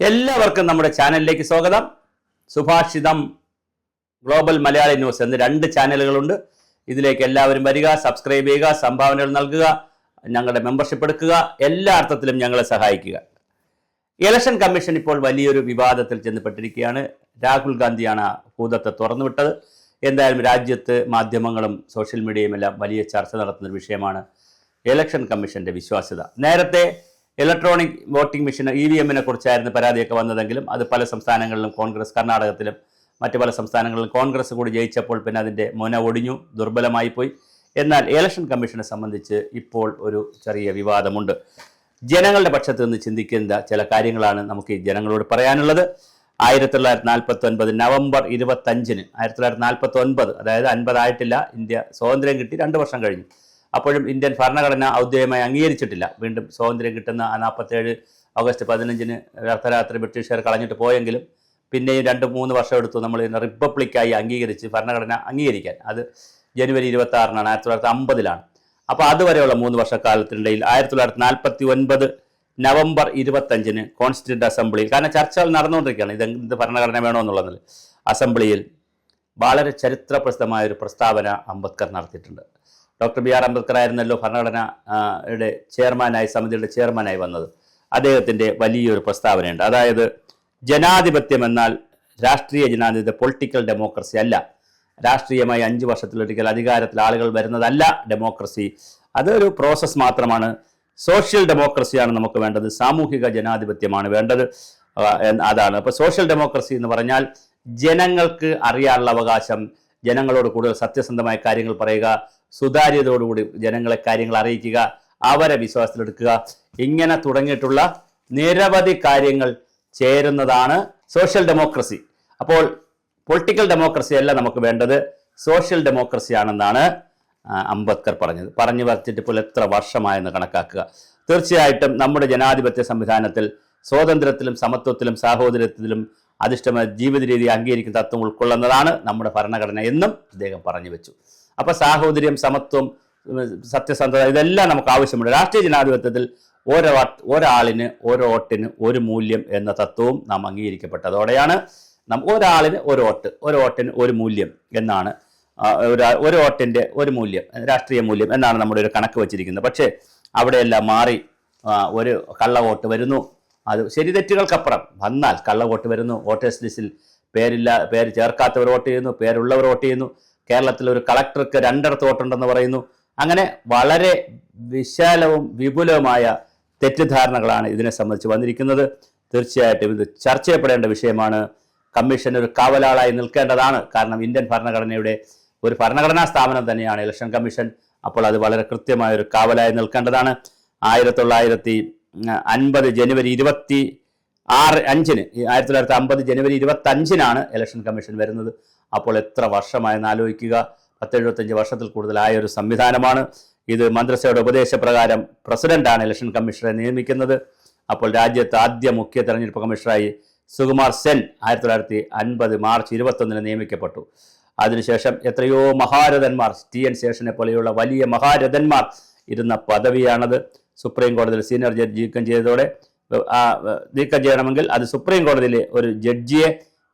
എല്ലാവർക്കും നമ്മുടെ ചാനലിലേക്ക് സ്വാഗതം. സുഭാഷിതം ഗ്ലോബൽ മലയാളി ന്യൂസ് എന്ന് 2 ചാനലുകളുണ്ട്. ഇതിലേക്ക് എല്ലാവരും വരിക, സബ്സ്ക്രൈബ് ചെയ്യുക, സംഭാവനകൾ നൽകുക, ഞങ്ങളുടെ മെമ്പർഷിപ്പ് എടുക്കുക, എല്ലാ അർത്ഥത്തിലും ഞങ്ങളെ സഹായിക്കുക. ഇലക്ഷൻ കമ്മീഷൻ ഇപ്പോൾ വലിയൊരു വിവാദത്തിൽ ചെന്നപ്പെട്ടിരിക്കുകയാണ്. രാഹുൽ ഗാന്ധിയാണ് ഭൂതത്തെ തുറന്നുവിട്ടത്. എന്തായാലും രാജ്യത്ത് മാധ്യമങ്ങളും സോഷ്യൽ മീഡിയയും എല്ലാം വലിയ ചർച്ച നടത്തുന്ന ഒരു വിഷയമാണ് ഇലക്ഷൻ കമ്മീഷന്റെ വിശ്വാസ്യത. നേരത്തെ ഇലക്ട്രോണിക് വോട്ടിംഗ് മെഷീൻ EVM-നെ കുറിച്ചായിരുന്നു പരാതിയൊക്കെ വന്നതെങ്കിലും അത് പല സംസ്ഥാനങ്ങളിലും കോൺഗ്രസ്, കർണാടകത്തിലും മറ്റു പല സംസ്ഥാനങ്ങളിലും കോൺഗ്രസ് കൂടി ജയിച്ചപ്പോൾ പിന്നെ അതിൻ്റെ മുന ഒടിഞ്ഞു, ദുർബലമായി പോയി. എന്നാൽ ഇലക്ഷൻ കമ്മീഷനെ സംബന്ധിച്ച് ഇപ്പോൾ ഒരു ചെറിയ വിവാദമുണ്ട്. ജനങ്ങളുടെ പക്ഷത്ത് നിന്ന് ചിന്തിക്കുന്ന ചില കാര്യങ്ങളാണ് നമുക്ക് ഈ ജനങ്ങളോട് പറയാനുള്ളത്. 1949 നവംബർ 25-ന് 1949, അതായത് 50 ആയിട്ടില്ല, ഇന്ത്യ സ്വാതന്ത്ര്യം കിട്ടി 2 വർഷം കഴിഞ്ഞു. അപ്പോഴും ഇന്ത്യൻ ഭരണഘടന ഔദ്യോഗികമായി അംഗീകരിച്ചിട്ടില്ല. വീണ്ടും സ്വാതന്ത്ര്യം കിട്ടുന്ന 47 ഓഗസ്റ്റ് 15-ന് അർദ്ധരാത്രി ബ്രിട്ടീഷുകാർ കളഞ്ഞിട്ട് പോയെങ്കിലും പിന്നെയും 2-3 വർഷം എടുത്തു നമ്മൾ റിപ്പബ്ലിക്കായി അംഗീകരിച്ച് ഭരണഘടന അംഗീകരിക്കാൻ. അത് ജനുവരി 26-നാണ്, 1950-ലാണ്. അപ്പോൾ അതുവരെയുള്ള 3 വർഷക്കാലത്തിനിടയിൽ 1949 നവംബർ 25-ന് കോൺസ്റ്റിറ്റ്യൂന്റ് അസംബ്ലിയിൽ, കാരണം ചർച്ചകൾ നടന്നുകൊണ്ടിരിക്കുകയാണ് ഇതെന്ത് ഭരണഘടന വേണമെന്നുള്ളതിൽ, അസംബ്ലിയിൽ വളരെ ചരിത്രപ്രസിദ്ധമായൊരു പ്രസ്താവന അംബേദ്കർ നടത്തിയിട്ടുണ്ട്. ഡോക്ടർ BR അംബേദ്കർ ആയിരുന്നല്ലോ ഭരണഘടനയുടെ ചെയർമാനായി, സമിതിയുടെ ചെയർമാനായി വന്നത്. അദ്ദേഹത്തിൻ്റെ വലിയൊരു പ്രസ്താവനയുണ്ട്. അതായത് ജനാധിപത്യം എന്നാൽ രാഷ്ട്രീയ ജനാധിപത്യം, പൊളിറ്റിക്കൽ ഡെമോക്രസി അല്ല. രാഷ്ട്രീയമായി 5 വർഷത്തിലൊരിക്കൽ അധികാരത്തിൽ ആളുകൾ വരുന്നതല്ല ഡെമോക്രസി. അതൊരു പ്രോസസ്സ് മാത്രമാണ്. സോഷ്യൽ ഡെമോക്രസിയാണ് നമുക്ക് വേണ്ടത്, സാമൂഹിക ജനാധിപത്യമാണ് വേണ്ടത്. അതാണ്. അപ്പോൾ സോഷ്യൽ ഡെമോക്രസി എന്ന് പറഞ്ഞാൽ ജനങ്ങൾക്ക് അറിയാനുള്ള അവകാശം, ജനങ്ങളോട് കൂടുതൽ സത്യസന്ധമായ കാര്യങ്ങൾ പറയുക, സുതാര്യതയോടുകൂടി ജനങ്ങളെ കാര്യങ്ങൾ അറിയിക്കുക, അവരെ വിശ്വാസത്തിലെടുക്കുക, ഇങ്ങനെ തുടങ്ങിയിട്ടുള്ള നിരവധി കാര്യങ്ങൾ ചേരുന്നതാണ് സോഷ്യൽ ഡെമോക്രസി. അപ്പോൾ പൊളിറ്റിക്കൽ ഡെമോക്രസി അല്ല നമുക്ക് വേണ്ടത്, സോഷ്യൽ ഡെമോക്രസി ആണെന്നാണ് അംബേദ്കർ പറഞ്ഞത്. പറഞ്ഞു വരച്ചിട്ട് ഇപ്പോൾ എത്ര വർഷമായെന്ന് കണക്കാക്കുക. തീർച്ചയായിട്ടും നമ്മുടെ ജനാധിപത്യ സംവിധാനത്തിൽ സ്വാതന്ത്ര്യത്തിലും സമത്വത്തിലും സാഹോദര്യത്തിലും അധിഷ്ഠിതമായ ജീവിത രീതി അംഗീകരിക്കുന്ന തത്വം ഉൾക്കൊള്ളുന്നതാണ് നമ്മുടെ ഭരണഘടന എന്നും അദ്ദേഹം പറഞ്ഞു വെച്ചു. അപ്പോൾ സാഹോദര്യം, സമത്വം, സത്യസന്ധത ഇതെല്ലാം നമുക്ക് ആവശ്യമുണ്ട്. രാഷ്ട്രീയ ജനാധിപത്യത്തിൽ ഒരാളിന് ഒരു വോട്ടിന് ഒരു മൂല്യം എന്ന തത്വവും നാം അംഗീകരിക്കപ്പെട്ടതോടെയാണ് ഒരാളിന് ഒരു വോട്ട്, ഒരു വോട്ടിന് ഒരു മൂല്യം എന്നാണ്, ഒരു വോട്ടിൻ്റെ ഒരു മൂല്യം, രാഷ്ട്രീയ മൂല്യം എന്നാണ് നമ്മുടെ ഒരു കണക്ക് വച്ചിരിക്കുന്നത്. പക്ഷേ അവിടെയെല്ലാം മാറി ഒരു കള്ള വോട്ട് വരുന്നു. അത് ശരി തെറ്റുകൾക്കപ്പുറം വന്നാൽ കള്ള വോട്ട് വരുന്നു. വോട്ടേഴ്സ് ലിസ്റ്റിൽ പേര് ചേർക്കാത്തവർ വോട്ട് ചെയ്യുന്നു, പേരുള്ളവർ വോട്ട് ചെയ്യുന്നു. കേരളത്തിൽ ഒരു കളക്ടർക്ക് 2 വോട്ടുണ്ടെന്ന് പറയുന്നു. അങ്ങനെ വളരെ വിശാലവും വിപുലവുമായ തെറ്റിദ്ധാരണകളാണ് ഇതിനെ സംബന്ധിച്ച് വന്നിരിക്കുന്നത്. തീർച്ചയായിട്ടും ഇത് ചർച്ച ചെയ്യപ്പെടേണ്ട വിഷയമാണ്. കമ്മീഷൻ ഒരു കാവലാളായി നിൽക്കേണ്ടതാണ്. കാരണം ഇന്ത്യൻ ഭരണഘടനയുടെ ഒരു ഭരണഘടനാ സ്ഥാപനം തന്നെയാണ് ഇലക്ഷൻ കമ്മീഷൻ. അപ്പോൾ അത് വളരെ കൃത്യമായ ഒരു കാവലായി നിൽക്കേണ്ടതാണ്. 1950 ജനുവരി 25-ന് ഇലക്ഷൻ കമ്മീഷൻ വരുന്നത്. അപ്പോൾ എത്ര വർഷമായെന്ന് ആലോചിക്കുക. 10-75 വർഷത്തിൽ കൂടുതലായ ഒരു സംവിധാനമാണ് ഇത്. മന്ത്രിസഭയുടെ ഉപദേശപ്രകാരം പ്രസിഡന്റാണ് ഇലക്ഷൻ കമ്മീഷണറെ നിയമിക്കുന്നത്. അപ്പോൾ രാജ്യത്ത് ആദ്യ മുഖ്യ തെരഞ്ഞെടുപ്പ് കമ്മീഷണറായി സുകുമാർ സെൻ 1950 മാർച്ച് 21-ന് നിയമിക്കപ്പെട്ടു. അതിനുശേഷം എത്രയോ മഹാരഥന്മാർ, TN ശേഷനെ പോലെയുള്ള വലിയ മഹാരഥന്മാർ ഇരുന്ന പദവിയാണത്. സുപ്രീം കോടതിയിൽ സീനിയർ ജഡ്ജി നീക്കം ചെയ്യണമെങ്കിൽ അത് സുപ്രീം കോടതിയിലെ ഒരു ജഡ്ജിയെ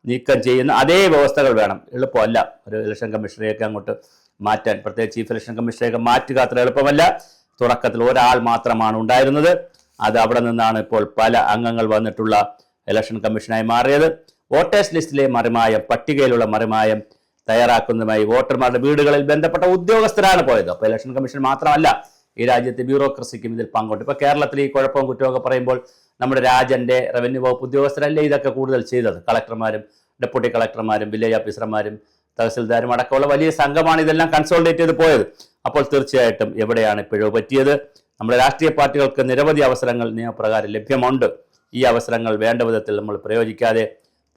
നീക്കം ചെയ്യുന്ന അതേ വ്യവസ്ഥകൾ വേണം. എളുപ്പമല്ല ഒരു ഇലക്ഷൻ കമ്മീഷണറെയൊക്കെ അങ്ങോട്ട് മാറ്റാൻ, പ്രത്യേകിച്ച് ചീഫ് ഇലക്ഷൻ കമ്മീഷണറെയൊക്കെ മാറ്റുക അത്ര എളുപ്പമല്ല. തുടക്കത്തിൽ ഒരാൾ മാത്രമാണ് ഉണ്ടായിരുന്നത്. അത് അവിടെ നിന്നാണ് ഇപ്പോൾ പല അംഗങ്ങൾ വന്നിട്ടുള്ള ഇലക്ഷൻ കമ്മീഷനായി മാറിയത്. വോട്ടേഴ്സ് ലിസ്റ്റിലെ മറിമായം, പട്ടികയിലുള്ള മറിമായം തയ്യാറാക്കുന്നതുമായി വോട്ടർമാരുടെ വീടുകളിൽ ബന്ധപ്പെട്ട ഉദ്യോഗസ്ഥരാണ് പോയത്. അപ്പോൾ ഇലക്ഷൻ കമ്മീഷൻ മാത്രമല്ല, ഈ രാജ്യത്തെ ബ്യൂറോക്രസിക്കും ഇതിൽ പങ്കുണ്ട്. ഇപ്പോൾ കേരളത്തിൽ ഈ കുഴപ്പവും കുറ്റമൊക്കെ പറയുമ്പോൾ നമ്മുടെ രാജൻ്റെ റവന്യൂ വകുപ്പ് ഉദ്യോഗസ്ഥരല്ലേ ഇതൊക്കെ കൂടുതൽ ചെയ്തത്. കളക്ടർമാരും ഡെപ്യൂട്ടി കളക്ടർമാരും വില്ലേജ് ഓഫീസർമാരും തഹസിൽദാരും അടക്കമുള്ള വലിയ സംഘമാണ് ഇതെല്ലാം കൺസോളിഡേറ്റ് ചെയ്ത് പോയത്. അപ്പോൾ തീർച്ചയായിട്ടും എവിടെയാണ് പിഴവ് പറ്റിയത്? നമ്മുടെ രാഷ്ട്രീയ പാർട്ടികൾക്ക് നിരവധി അവസരങ്ങൾ നിയമപ്രകാരം ലഭ്യമുണ്ട്. ഈ അവസരങ്ങൾ വേണ്ട വിധത്തിൽ നമ്മൾ പ്രയോഗിക്കാതെ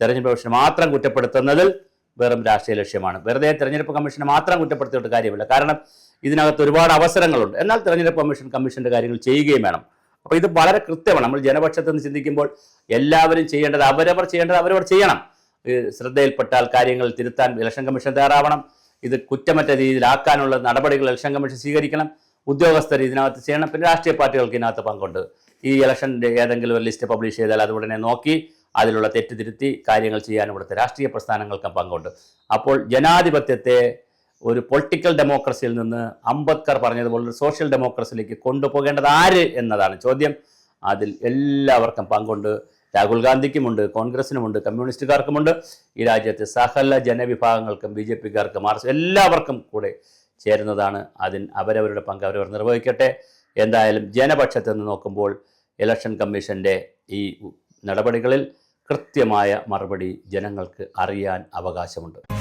തെരഞ്ഞെടുപ്പ് കമ്മീഷനെ മാത്രം കുറ്റപ്പെടുത്തുന്നതിൽ വെറും രാഷ്ട്രീയ ലക്ഷ്യമാണ്. വെറുതെ തെരഞ്ഞെടുപ്പ് കമ്മീഷനെ മാത്രം കുറ്റപ്പെടുത്തിയിട്ട് കാര്യമില്ല. കാരണം ഇതിനകത്ത് ഒരുപാട് അവസരങ്ങളുണ്ട്. എന്നാൽ തെരഞ്ഞെടുപ്പ് കമ്മീഷൻ്റെ കാര്യങ്ങൾ ചെയ്യുകയും വേണം. അപ്പോൾ ഇത് വളരെ കൃത്യമാണ്. നമ്മൾ ജനപക്ഷത്ത് നിന്ന് ചിന്തിക്കുമ്പോൾ എല്ലാവരും ചെയ്യേണ്ടത് അവരവർ ചെയ്യണം. ശ്രദ്ധയിൽപ്പെട്ടാൽ കാര്യങ്ങൾ തിരുത്താൻ ഇലക്ഷൻ കമ്മീഷൻ തയ്യാറാവണം. ഇത് കുറ്റമറ്റ രീതിയിലാക്കാനുള്ള നടപടികൾ ഇലക്ഷൻ കമ്മീഷൻ സ്വീകരിക്കണം. ഉദ്യോഗസ്ഥർ ഇതിനകത്ത് ചെയ്യണം. പിന്നെ രാഷ്ട്രീയ പാർട്ടികൾക്ക് ഇതിനകത്ത് പങ്കുണ്ട്. ഈ ഇലക്ഷൻ്റെ ഏതെങ്കിലും ഒരു ലിസ്റ്റ് പബ്ലിഷ് ചെയ്താൽ അത് ഉടനെ നോക്കി അതിലുള്ള തെറ്റുതിരുത്തി കാര്യങ്ങൾ ചെയ്യാൻ ഇവിടുത്തെ രാഷ്ട്രീയ പ്രസ്ഥാനങ്ങൾക്കും പങ്കുണ്ട്. അപ്പോൾ ജനാധിപത്യത്തെ ഒരു പൊളിറ്റിക്കൽ ഡെമോക്രസിയിൽ നിന്ന് അംബേദ്കർ പറഞ്ഞതുപോലെ ഒരു സോഷ്യൽ ഡെമോക്രസിയിലേക്ക് കൊണ്ടുപോകേണ്ടത് ആര് എന്നതാണ് ചോദ്യം. അതിൽ എല്ലാവർക്കും പങ്കുണ്ട്. രാഹുൽ ഗാന്ധിക്കുമുണ്ട്, കോൺഗ്രസിനുമുണ്ട്, കമ്മ്യൂണിസ്റ്റുകാർക്കുമുണ്ട്, ഈ രാജ്യത്തെ സകല ജനവിഭാഗങ്ങൾക്കും, BJPക്കാർക്കും, RS എല്ലാവർക്കും കൂടെ ചേരുന്നതാണ്. അതിന് അവരവരുടെ പങ്ക് അവരവർ നിർവഹിക്കട്ടെ. എന്തായാലും ജനപക്ഷത്ത് നിന്ന് നോക്കുമ്പോൾ ഇലക്ഷൻ കമ്മീഷൻ്റെ ഈ നടപടികളിൽ കൃത്യമായ മറുപടി ജനങ്ങൾക്ക് അറിയാൻ അവകാശമുണ്ട്.